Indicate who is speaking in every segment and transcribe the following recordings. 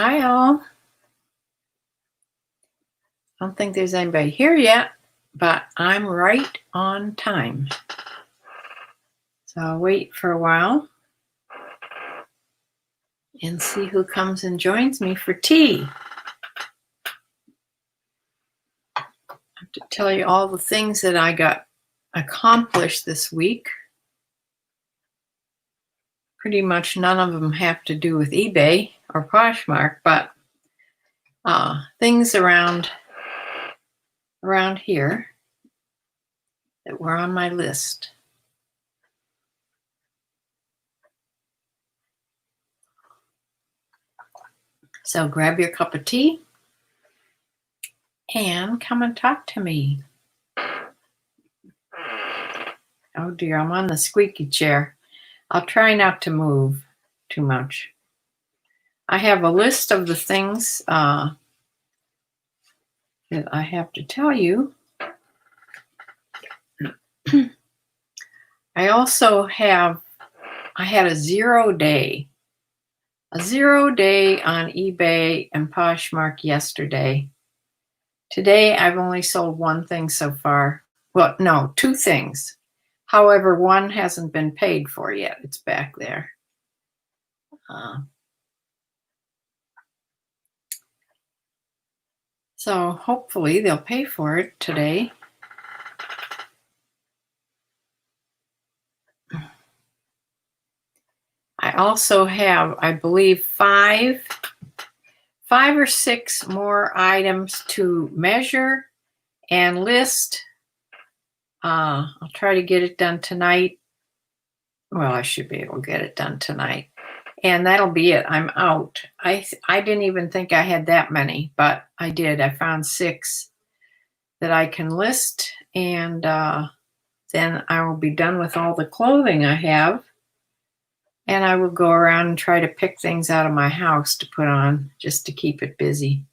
Speaker 1: Hi all. I don't think there's anybody here yet, but I'm right on time. So I'll wait for a while and see who comes and joins me for tea. I have to tell you all the things that I got accomplished this week. Pretty much none of them have to do with eBay or Poshmark, but things around here that were on my list. So grab your cup of tea and come and talk to me. Oh dear, I'm on the squeaky chair. I'll try not to move too much. I have a list of the things that I have to tell you. I also had a 0 day on eBay and Poshmark yesterday. Today, I've only sold one thing so far. Well, no, two things. However, one hasn't been paid for yet. It's back there. So hopefully they'll pay for it today. I also have, I believe, five or six more items to measure and list. I'll try to get it done tonight. Well, I should be able to get it done tonight. And that'll be it. I'm out. I didn't even think I had that many, but I did. I found 6 that I can list, and then I will be done with all the clothing I have. And I will go around and try to pick things out of my house to put on just to keep it busy.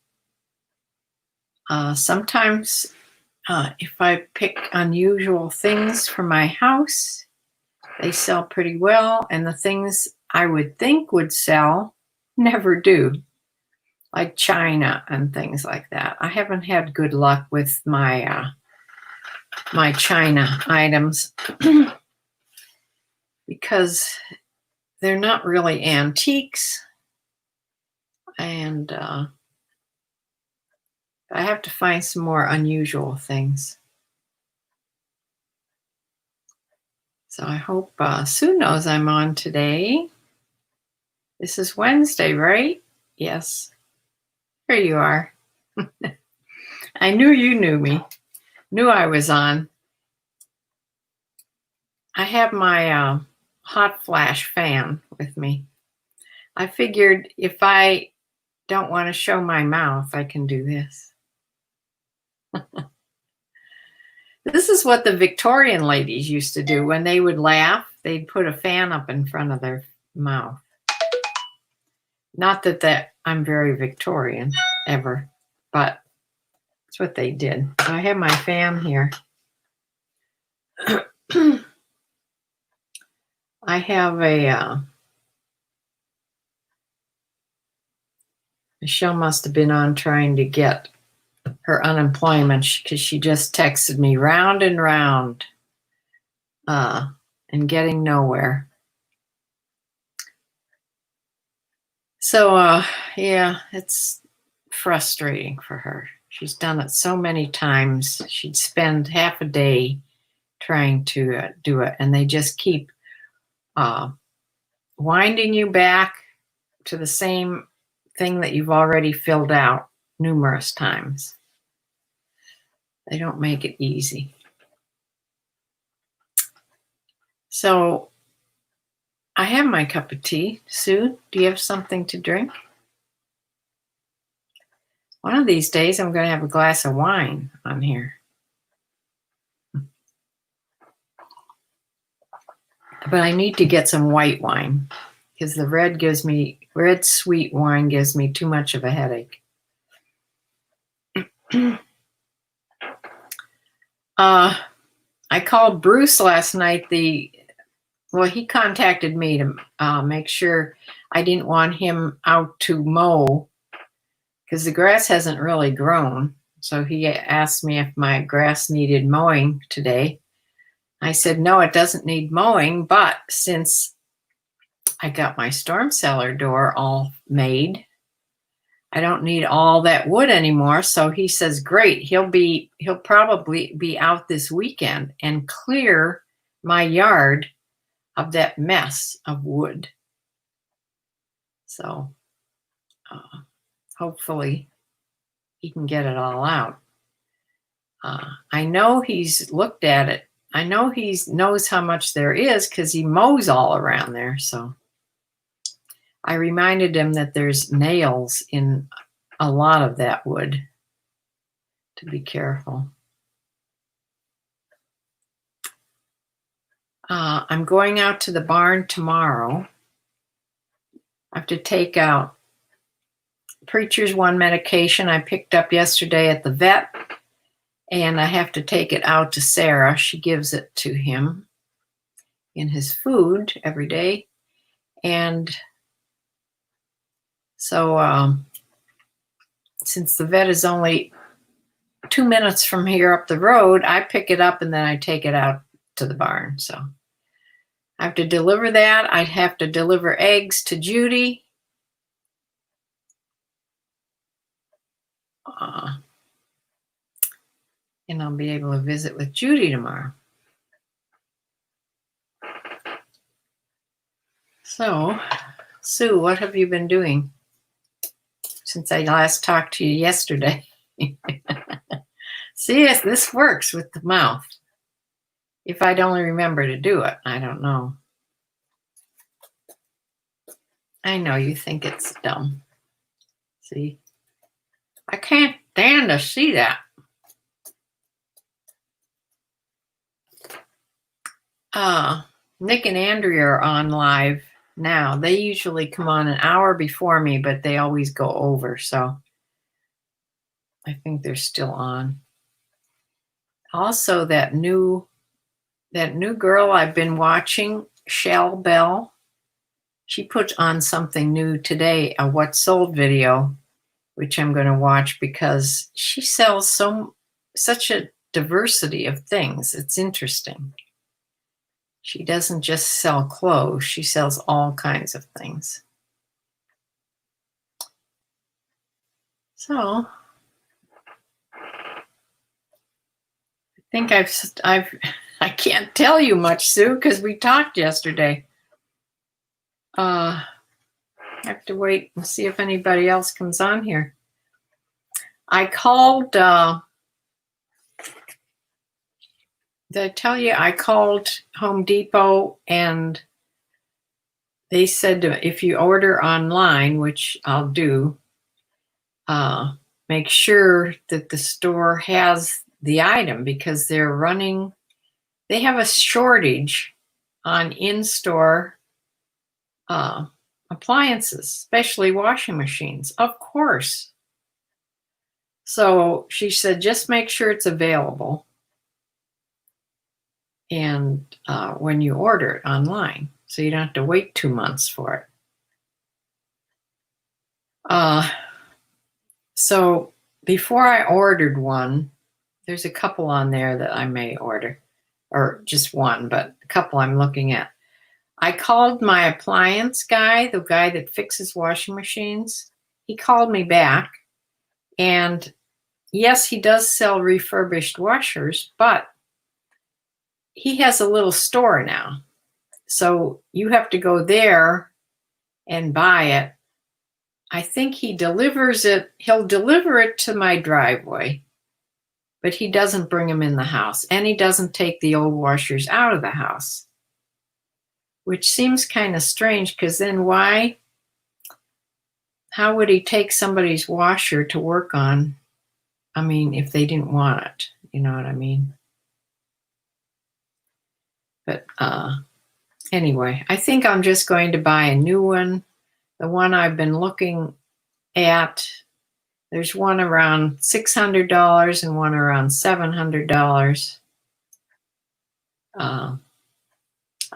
Speaker 1: Sometimes if I pick unusual things for my house, they sell pretty well. And the things I would think would sell never do, like china and things like that. I haven't had good luck with my my china items because they're not really antiques, and I have to find some more unusual things. So I hope Sue knows I'm on today. This is Wednesday, right? Yes. Here you are. I knew you knew me. Knew I was on. I have my hot flash fan with me. I figured if I don't want to show my mouth, I can do this. This is what the Victorian ladies used to do. When they would laugh, they'd put a fan up in front of their mouth. Not that I'm very Victorian ever, but that's what they did. I have my fan here. I have a Michelle must have been on trying to get her unemployment because she just texted me round and round and getting nowhere. So yeah, it's frustrating for her. She's done it so many times. She'd spend half a day trying to do it, and they just keep winding you back to the same thing that you've already filled out numerous times. They don't make it easy. So I have my cup of tea. Sue, do you have something to drink? One of these days I'm going to have a glass of wine on here. But I need to get some white wine because the red sweet wine gives me too much of a headache. I called Bruce last night. He contacted me to make sure I didn't want him out to mow because the grass hasn't really grown. So he asked me if my grass needed mowing today. I said, no, it doesn't need mowing, but since I got my storm cellar door all made, I don't need all that wood anymore. So he says, great. He'll probably be out this weekend and clear my yard of that mess of wood. So hopefully he can get it all out. I know he's looked at it. I know he knows how much there is because he mows all around there. So I reminded him that there's nails in a lot of that wood, to be careful. I'm going out to the barn tomorrow. I have to take out Preacher's One medication I picked up yesterday at the vet, and I have to take it out to Sarah. She gives it to him in his food every day. And so since the vet is only 2 minutes from here up the road, I pick it up and then I take it out to the barn. So I have to deliver that. I'd have to deliver eggs to Judy. And I'll be able to visit with Judy tomorrow. So, Sue, what have you been doing since I last talked to you yesterday? See, this works with the mouth. If I'd only remember to do it, I don't know. I know you think it's dumb. See? I can't stand to see that. Nick and Andrea are on live now. They usually come on an hour before me, but they always go over. So I think they're still on. Also, that new girl I've been watching, Shell Bell, she put on something new today, a What Sold video, which I'm going to watch because she sells such a diversity of things. It's interesting. She doesn't just sell clothes. She sells all kinds of things. So I think I can't tell you much, Sue, because we talked yesterday. I have to wait and see if anybody else comes on here. I called, did I tell you I called Home Depot and they said if you order online, which I'll do, make sure that the store has the item because they have a shortage on in-store appliances, especially washing machines, of course. So she said, just make sure it's available and when you order it online, so you don't have to wait 2 months for it. So before I ordered one, there's a couple on there that I may order, or just one, but a couple I'm looking at. I called my appliance guy, the guy that fixes washing machines. He called me back, and yes, he does sell refurbished washers, but he has a little store now. So you have to go there and buy it. I think he delivers it. He'll deliver it to my driveway, but he doesn't bring them in the house, and he doesn't take the old washers out of the house, which seems kind of strange because then how would he take somebody's washer to work on? I mean, if they didn't want it, you know what I mean? But anyway, I think I'm just going to buy a new one. The one I've been looking at, there's one around $600 and one around $700.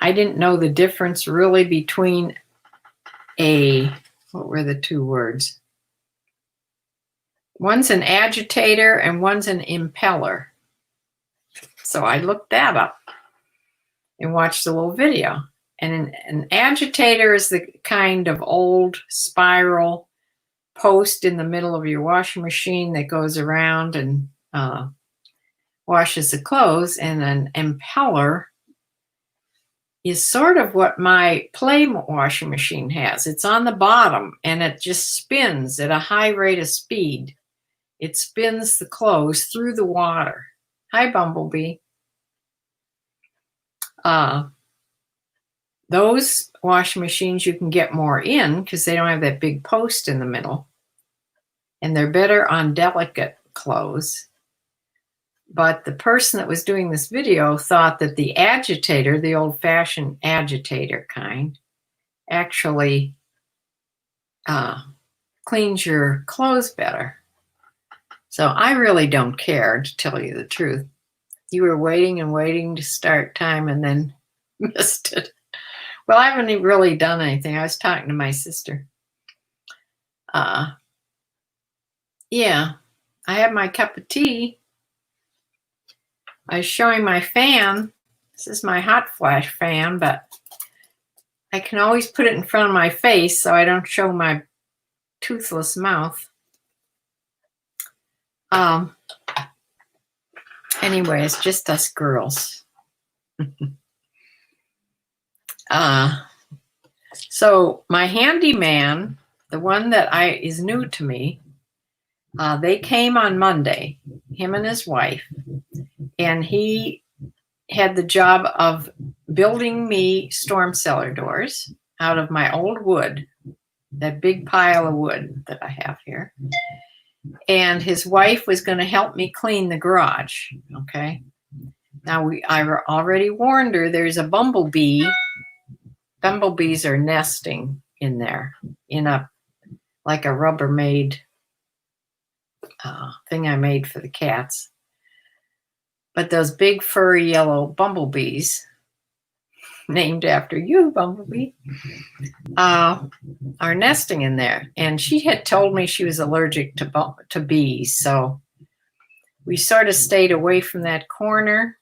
Speaker 1: I didn't know the difference really between what were the two words? One's an agitator and one's an impeller. So I looked that up and watched the little video. And an agitator is the kind of old spiral post in the middle of your washing machine that goes around and washes the clothes. And an impeller is sort of what my Play washing machine has. It's on the bottom and it just spins at a high rate of speed. It spins the clothes through the water. Hi, Bumblebee. Those washing machines you can get more in because they don't have that big post in the middle. And they're better on delicate clothes. But the person that was doing this video thought that the agitator, the old-fashioned agitator kind, actually cleans your clothes better. So I really don't care, to tell you the truth. You were waiting and waiting to start time and then missed it. Well, I haven't really done anything. I was talking to my sister. Yeah, I had my cup of tea. I was showing my fan. This is my hot flash fan, but I can always put it in front of my face so I don't show my toothless mouth. Anyway, it's just us girls. So my handyman, the one that is new to me, they came on Monday, him and his wife, and he had the job of building me storm cellar doors out of my old wood, that big pile of wood that I have here. And his wife was going to help me clean the garage. Okay. Now I already warned her there's a bumblebee. Bumblebees are nesting in there in like a Rubbermaid thing I made for the cats. But those big furry yellow bumblebees, named after you, Bumblebee, are nesting in there. And she had told me she was allergic to bees. So we sort of stayed away from that corner.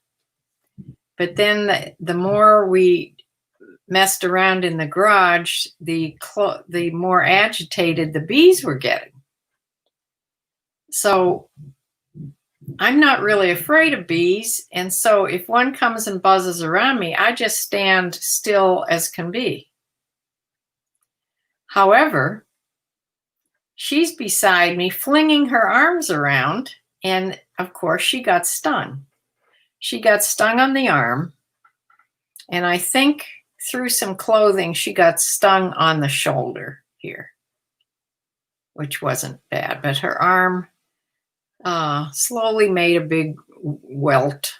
Speaker 1: But then the more we messed around in the garage, the more agitated the bees were getting. So I'm not really afraid of bees. And so if one comes and buzzes around me, I just stand still as can be. However, she's beside me flinging her arms around. And of course, she got stung. She got stung on the arm. And I think through some clothing, she got stung on the shoulder here, which wasn't bad. But her arm slowly made a big welt.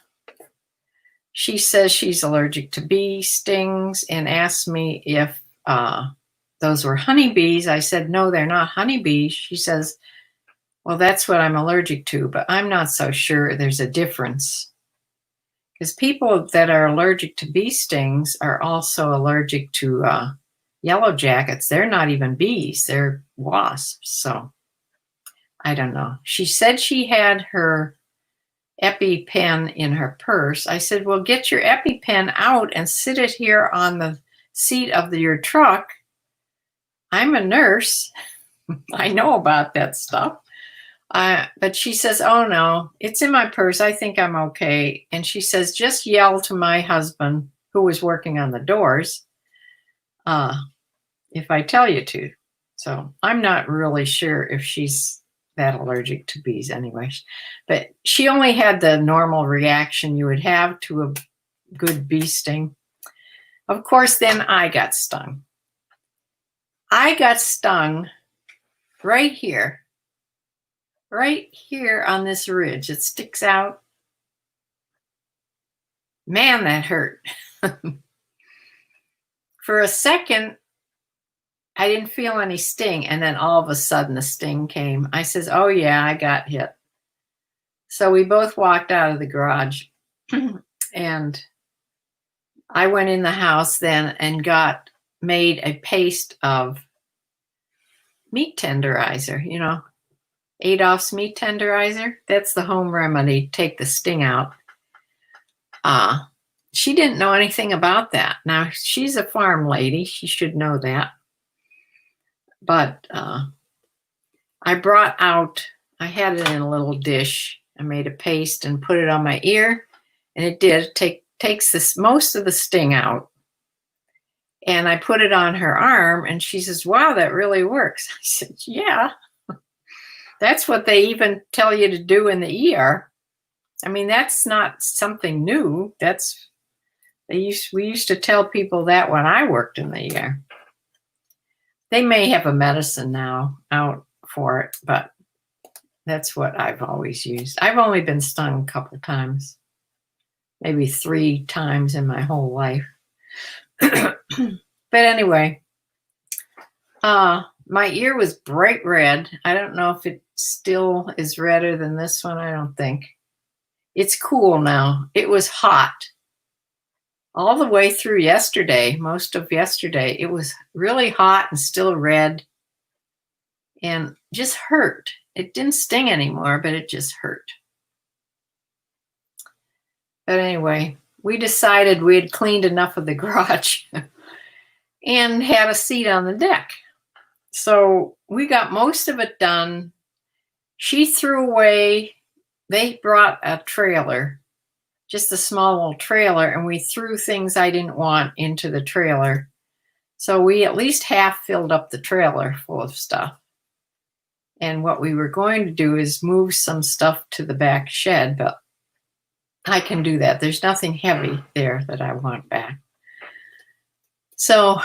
Speaker 1: She says she's allergic to bee stings and asked me if those were honeybees. I said, no, they're not honeybees. She says, well, that's what I'm allergic to, but I'm not so sure there's a difference. Because people that are allergic to bee stings are also allergic to yellow jackets. They're not even bees, they're wasps. So I don't know. She said she had her EpiPen in her purse. I said, well, get your EpiPen out and sit it here on the seat of your truck. I'm a nurse. I know about that stuff. But she says, oh, no, it's in my purse. I think I'm okay. And she says, just yell to my husband, who was working on the doors, if I tell you to. So I'm not really sure if she's that allergic to bees anyways. But she only had the normal reaction you would have to a good bee sting. Of course, then I got stung. I got stung right here on this ridge. It sticks out. Man, that hurt. For a second, I didn't feel any sting. And then all of a sudden the sting came. I says, oh yeah, I got hit. So we both walked out of the garage and I went in the house then and made a paste of meat tenderizer, Adolph's meat tenderizer. That's the home remedy. Take the sting out. She didn't know anything about that. Now, she's a farm lady. She should know that. But I brought out, I had it in a little dish. I made a paste and put it on my ear, and it did. Takes this most of the sting out. And I put it on her arm, and she says, "Wow, that really works." I said, "Yeah, that's what they even tell you to do in the ER. I mean, that's not something new. We used to tell people that when I worked in the ER. They may have a medicine now out for it, but that's what I've always used. I've only been stung a couple times, maybe 3 times in my whole life. But anyway, my ear was bright red. I don't know if it still is redder than this one. I don't think. It's cool now. It was hot all the way through yesterday, most of yesterday. It was really hot and still red and just hurt. It didn't sting anymore, but it just hurt. But anyway, we decided we had cleaned enough of the garage and had a seat on the deck. So we got most of it done. She threw away, they brought a trailer, just a small little trailer, and we threw things I didn't want into the trailer. So we at least half filled up the trailer full of stuff. And what we were going to do is move some stuff to the back shed, but I can do that. There's nothing heavy there that I want back. So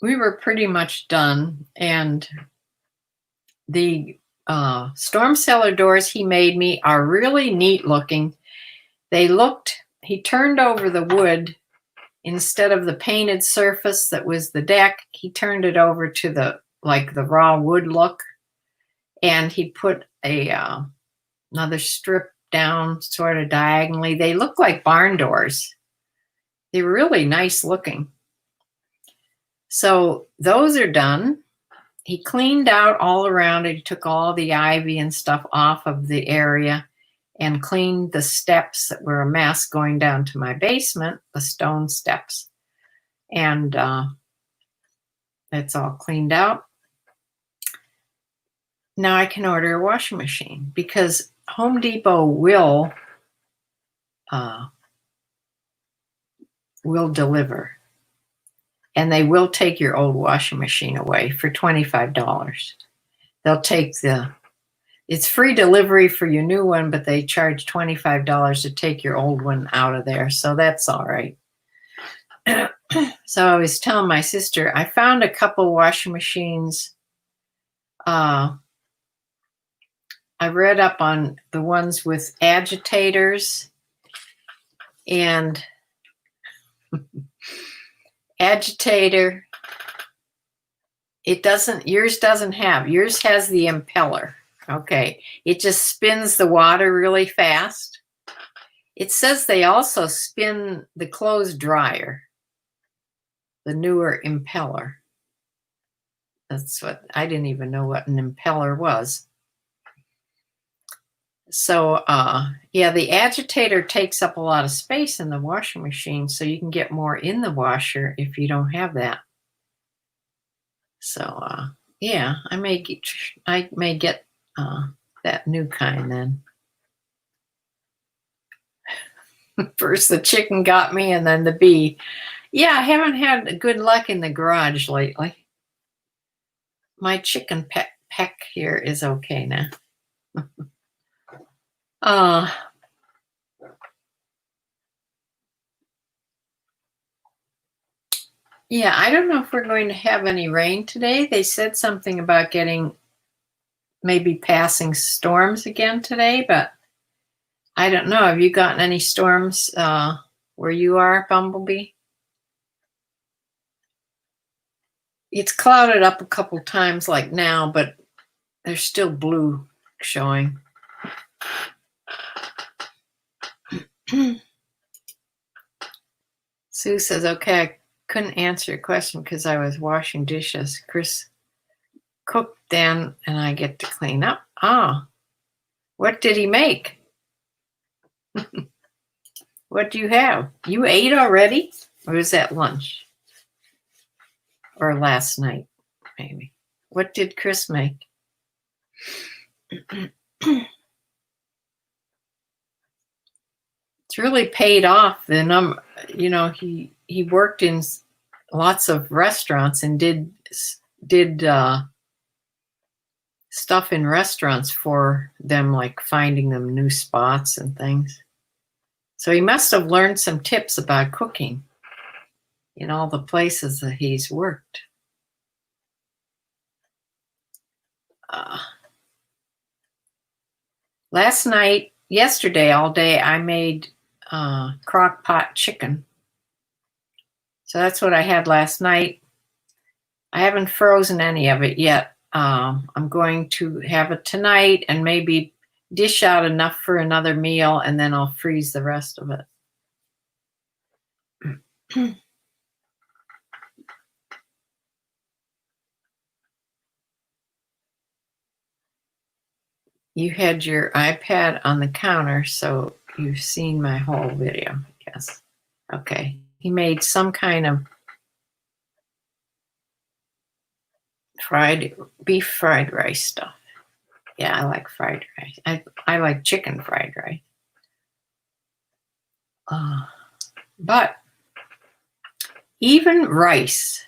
Speaker 1: we were pretty much done, and the storm cellar doors he made me are really neat looking. He turned over the wood. Instead of the painted surface that was the deck, he turned it over to the raw wood look, and he put another strip down sort of diagonally. They look like barn doors. They're really nice looking. So those are done. He cleaned out all around it. He took all the ivy and stuff off of the area and cleaned the steps that were a mess going down to my basement, the stone steps. And that's all cleaned out. Now I can order a washing machine because Home Depot will deliver. And they will take your old washing machine away for $25. They'll take it's free delivery for your new one, but they charge $25 to take your old one out of there. So that's all right. So I was telling my sister, I found a couple washing machines. I read up on the ones with agitators, and agitator, yours has the impeller. Okay, it just spins the water really fast. It says they also spin the clothes dryer, the newer impeller. That's what, I didn't even know what an impeller was. So, yeah, the agitator takes up a lot of space in the washing machine, so you can get more in the washer if you don't have that. So, yeah, I may get that new kind then. First the chicken got me, and then the bee. Yeah, I haven't had good luck in the garage lately. My chicken peck here is okay now. Yeah, I don't know if we're going to have any rain today. They said something about getting maybe passing storms again today, but I don't know. Have you gotten any storms where you are, Bumblebee? It's clouded up a couple times like now, but there's still blue showing. Sue says, okay, I couldn't answer your question because I was washing dishes. Chris cooked then, and I get to clean up. Ah, what did he make? What do you have? You ate already? Or was that lunch? Or last night, maybe. What did Chris make? It's really paid off. The he worked in lots of restaurants and did stuff in restaurants for them, like finding them new spots and things. So he must have learned some tips about cooking in all the places that he's worked. Yesterday, all day, I made crock pot chicken. So that's what I had last night. I haven't frozen any of it yet. I'm going to have it tonight and maybe dish out enough for another meal, and then I'll freeze the rest of it. You had your iPad on the counter, so you've seen my whole video, I guess. Okay. He made some kind of beef fried rice stuff. Yeah, I like fried rice. I like chicken fried rice. But even rice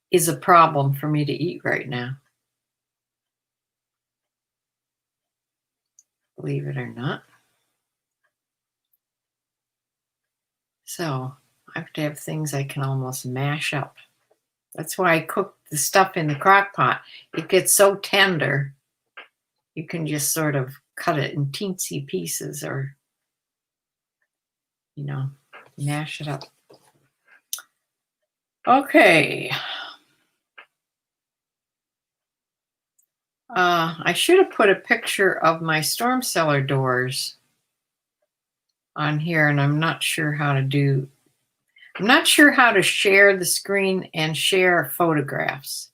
Speaker 1: is a problem for me to eat right now. Believe it or not. So I have to have things I can almost mash up. That's why I cook the stuff in the crock pot. It gets so tender, you can just sort of cut it in teensy pieces or, mash it up. Okay. I should have put a picture of my storm cellar doors on here, and I'm not sure how to share the screen and share photographs.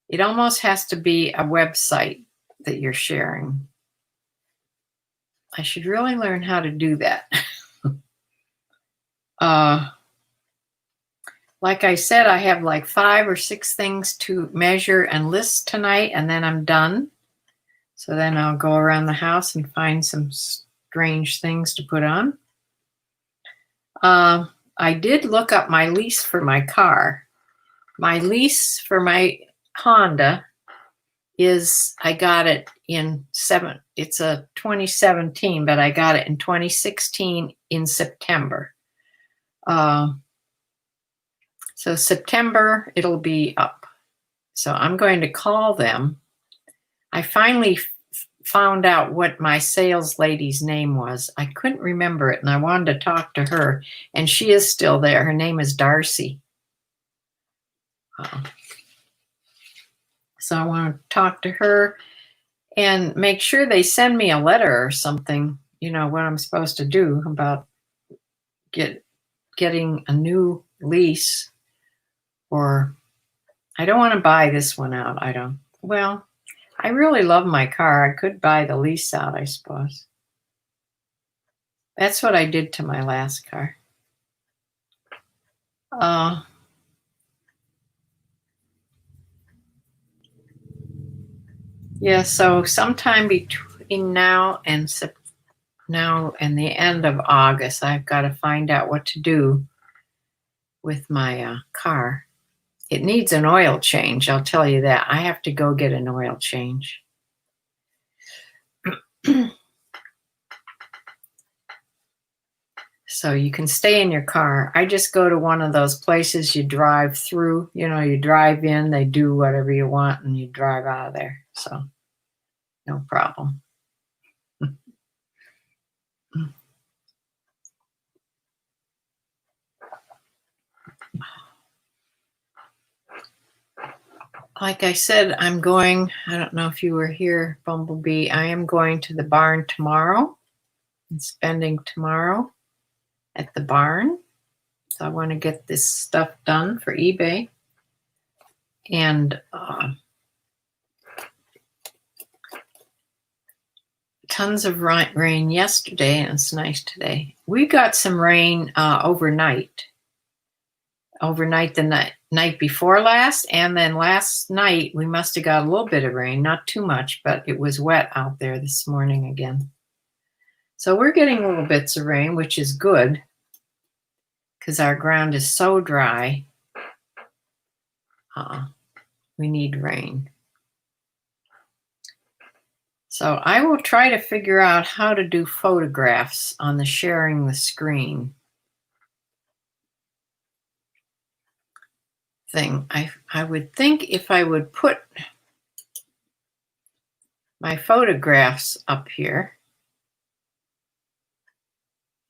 Speaker 1: It almost has to be a website that you're sharing. I should really learn how to do that. Like I said, I have like 5 or 6 things to measure and list tonight, and then I'm done. So then I'll go around the house and find some strange things to put on. I did look up my lease for my car. My lease for my Honda I got it it's a 2017, but I got it in 2016 in September. So September, it'll be up. So I'm going to call them. I finally found out what my sales lady's name was. I couldn't remember it, and I wanted to talk to her, and she is still there. Her name is Darcy. So I want to talk to her and make sure they send me a letter or something, what I'm supposed to do about getting a new lease. Or I don't want to buy this one out. I really love my car. I could buy the lease out, I suppose. That's what I did to my last car. Yeah, so sometime between now and the end of August, I've got to find out what to do with my car. It needs an oil change, I'll tell you that. I have to go get an oil change. So you can stay in your car. I just go to one of those places you drive through. You drive in, they do whatever you want, and you drive out of there. So no problem. Like I said, I don't know if you were here, Bumblebee, I am going to the barn tomorrow and spending tomorrow at the barn. So I want to get this stuff done for eBay. And tons of rain yesterday, and it's nice today. We got some rain overnight the night before last, and then last night we must have got a little bit of rain, not too much, but it was wet out there this morning again. So we're getting little bits of rain, which is good because our ground is so dry. We need rain. So I will try to figure out how to do photographs on the sharing the screen thing. I would think if I would put my photographs up here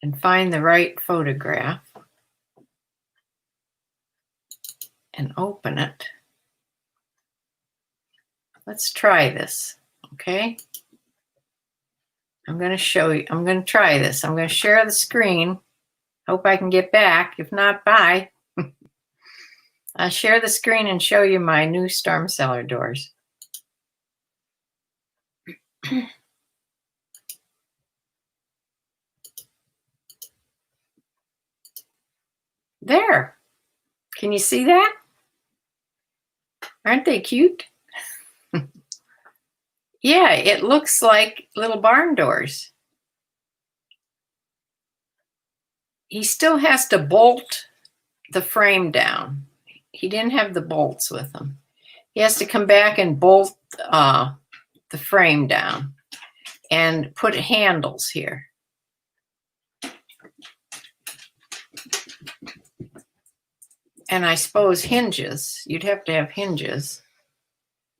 Speaker 1: and find the right photograph and open it. Let's try this, okay? I'm going to show you, I'm going to try this. I'm going to share the screen. Hope I can get back. If not, bye. I'll share the screen and show you my new storm cellar doors. There. Can you see that? Aren't they cute? Yeah, it looks like little barn doors. He still has to bolt the frame down. He didn't have the bolts with him. He has to come back and bolt the frame down and put handles here. And I suppose hinges. You'd have to have hinges.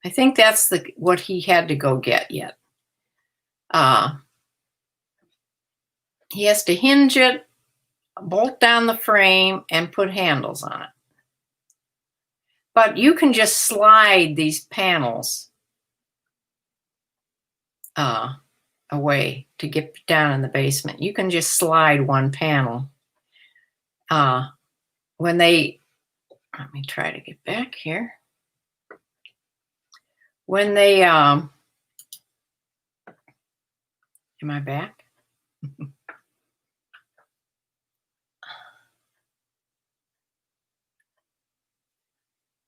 Speaker 1: I think that's what he had to go get yet. He has to hinge it, bolt down the frame, and put handles on it. But you can just slide these panels away to get down in the basement. You can just slide one panel. When they, let me try to get back here. When they, am I back?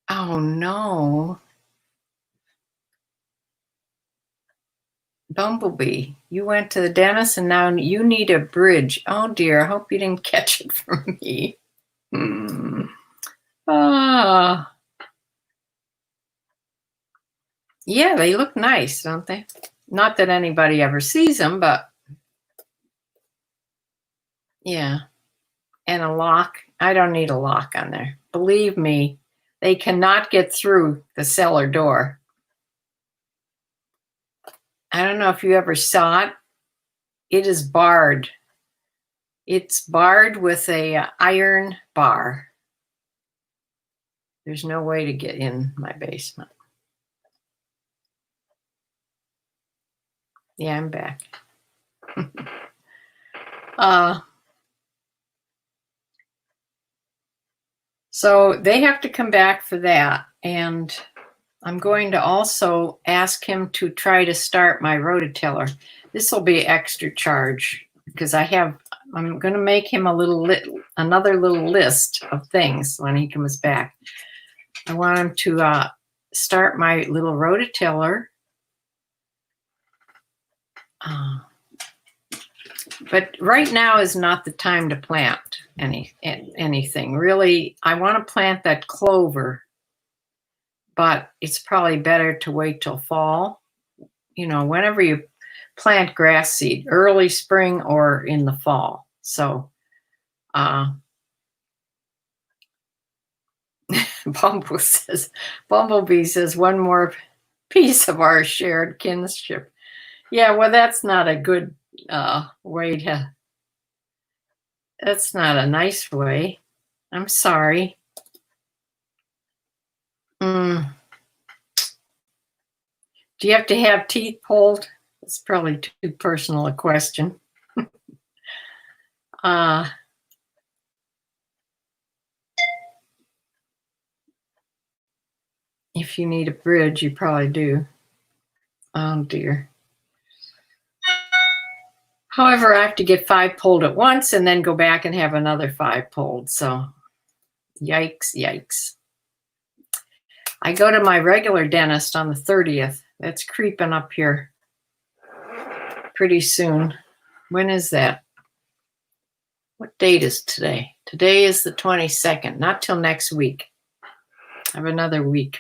Speaker 1: Oh no. Bumblebee, you went to the dentist and now you need a bridge. Oh dear, I hope you didn't catch it from me. Yeah, they look nice, don't they? Not that anybody ever sees them, but yeah. And a lock. I don't need a lock on there. Believe me, they cannot get through the cellar door. I don't know if you ever saw it. It is barred. It's barred with a iron bar. There's no way to get in my basement. Yeah, I'm back. So they have to come back for that. And I'm going to also ask him to try to start my rototiller. This will be extra charge because I'm going to make him another little list of things when he comes back. I want him to start my little rototiller. But right now is not the time to plant anything. Really, I want to plant that clover, but it's probably better to wait till fall. You know, whenever you plant grass seed, early spring or in the fall. So, Bumblebee says, one more piece of our shared kinship. Yeah, well, that's not a good way to, that's not a nice way. I'm sorry. Do you have to have teeth pulled? It's probably too personal a question. If you need a bridge, you probably do. Oh dear. However, I have to get 5 pulled at once and then go back and have another 5 pulled. So yikes, yikes. I go to my regular dentist on the 30th. That's creeping up here pretty soon. When is that? What date is today? Today is the 22nd, not till next week. I have another week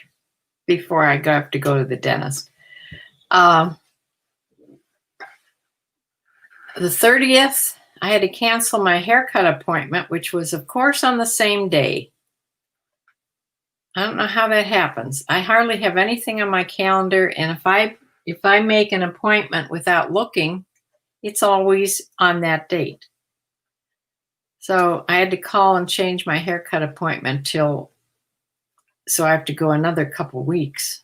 Speaker 1: before I have to go to the dentist. The 30th, I had to cancel my haircut appointment, which was, of course, on the same day. I don't know how that happens. I hardly have anything on my calendar, and if I make an appointment without looking, it's always on that date. So I had to call and change my haircut appointment so I have to go another couple weeks.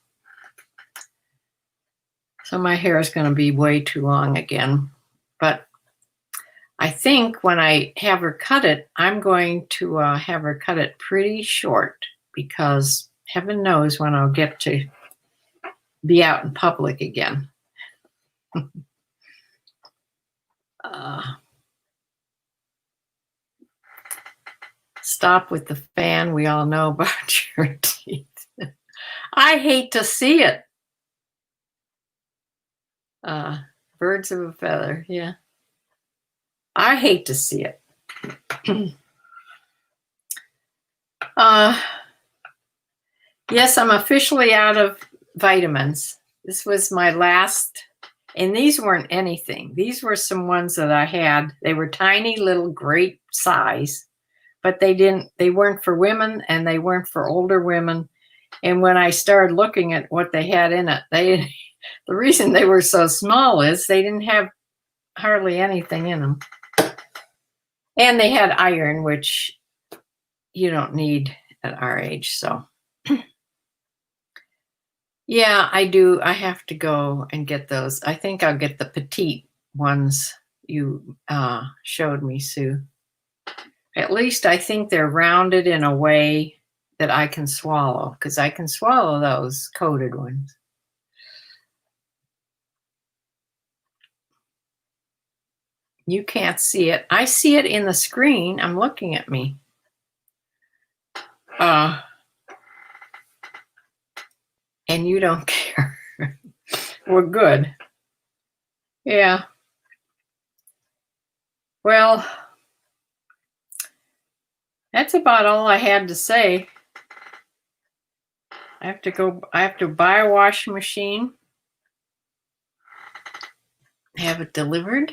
Speaker 1: So my hair is going to be way too long again. But I think when I have her cut it, I'm going to have her cut it pretty short, because heaven knows when I'll get to be out in public again. Stop with the fan. We all know about your teeth. I hate to see it. Birds of a feather, yeah. I hate to see it. Yes, I'm officially out of vitamins. This was my last, and these weren't anything. These were some ones that I had. They were tiny little grape size, but they weren't for women and they weren't for older women. And when I started looking at what they had in it, the reason they were so small is they didn't have hardly anything in them. And they had iron, which you don't need at our age. So yeah, I do. I have to go and get those. I think I'll get the petite ones you showed me, Sue. At least I think they're rounded in a way that I can swallow, because I can swallow those coated ones. You can't see it. I see it in the screen. I'm looking at me. And you don't care. We're good. Yeah. Well, that's about all I had to say. I have to buy a washing machine, have it delivered,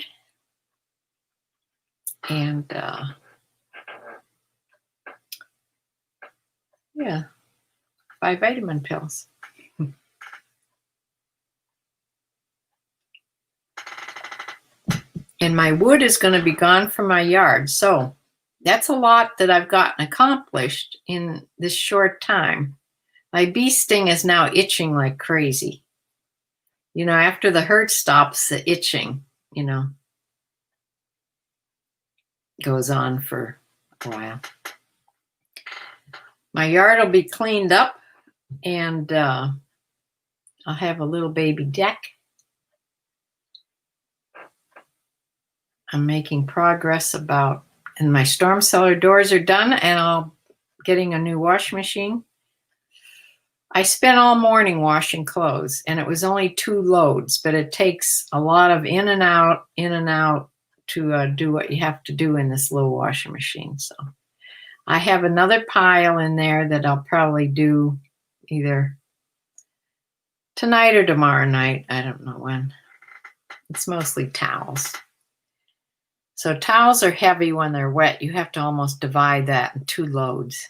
Speaker 1: and yeah, buy vitamin pills. And my wood is going to be gone from my yard. So that's a lot that I've gotten accomplished in this short time. My bee sting is now itching like crazy. You know, after the hurt stops, the itching, goes on for a while. My yard will be cleaned up, and I'll have a little baby deck. I'm making progress and my storm cellar doors are done, and I'm getting a new washing machine. I spent all morning washing clothes, and it was only 2 loads, but it takes a lot of in and out to do what you have to do in this little washing machine. So I have another pile in there that I'll probably do either tonight or tomorrow night. I don't know when. It's mostly towels. So towels are heavy when they're wet. You have to almost divide that in 2 loads.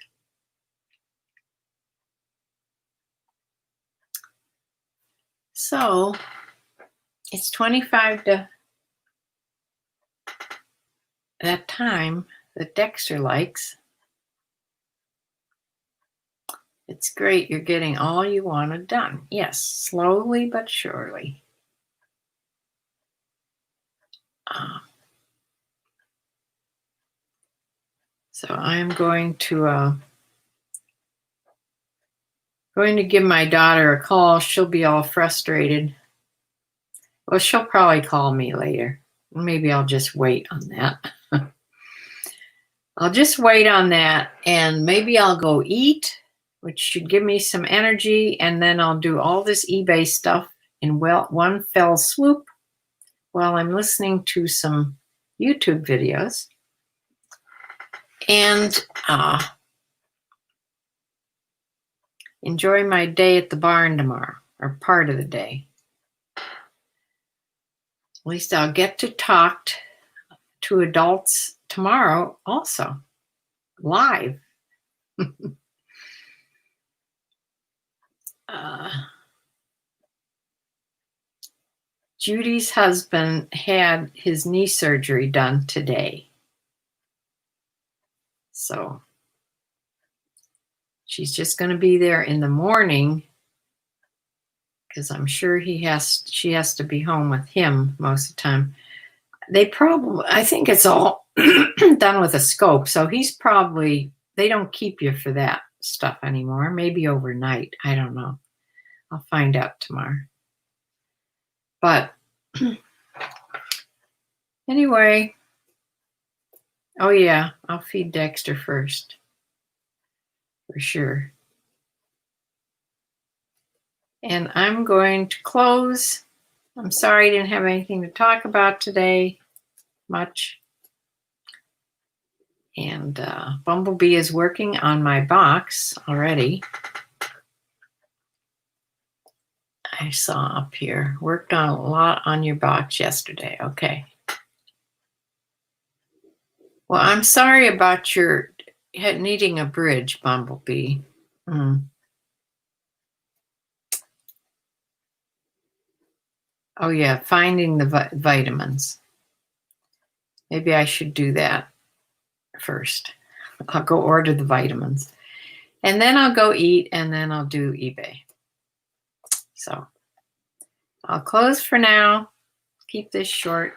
Speaker 1: So it's 25 to that time that Dexter likes. It's great. You're getting all you wanted done. Yes, slowly but surely. So I'm going to give my daughter a call. She'll be all frustrated. Well, she'll probably call me later. maybe I'll just wait on that. I'll just wait on that, and maybe I'll go eat, which should give me some energy, and then I'll do all this eBay stuff in one fell swoop while I'm listening to some YouTube videos. And enjoy my day at the barn tomorrow, or part of the day. At least I'll get to talk to adults tomorrow also, live. Judy's husband had his knee surgery done today. So she's just going to be there in the morning because I'm sure she has to be home with him most of the time. I think it's all done with a scope. So they don't keep you for that stuff anymore. Maybe overnight. I don't know. I'll find out tomorrow. But anyway, oh yeah, I'll feed Dexter first. For sure. And I'm going to close. I'm sorry I didn't have anything to talk about today much. And Bumblebee is working on my box already. I saw up here. Worked on a lot on your box yesterday. Okay. Well, I'm sorry about your needing a bridge, Bumblebee. Oh, yeah, finding the vitamins. Maybe I should do that first. I'll go order the vitamins. And then I'll go eat, and then I'll do eBay. So I'll close for now. Keep this short.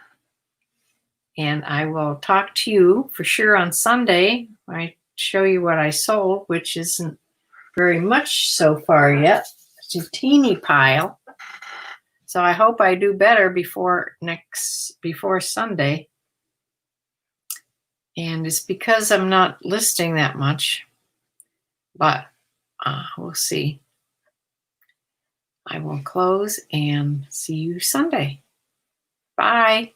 Speaker 1: And I will talk to you for sure on Sunday. I show you what I sold, which isn't very much so far yet. It's a teeny pile. So I hope I do better before Sunday. And it's because I'm not listing that much, but we'll see. I will close and see you Sunday. Bye.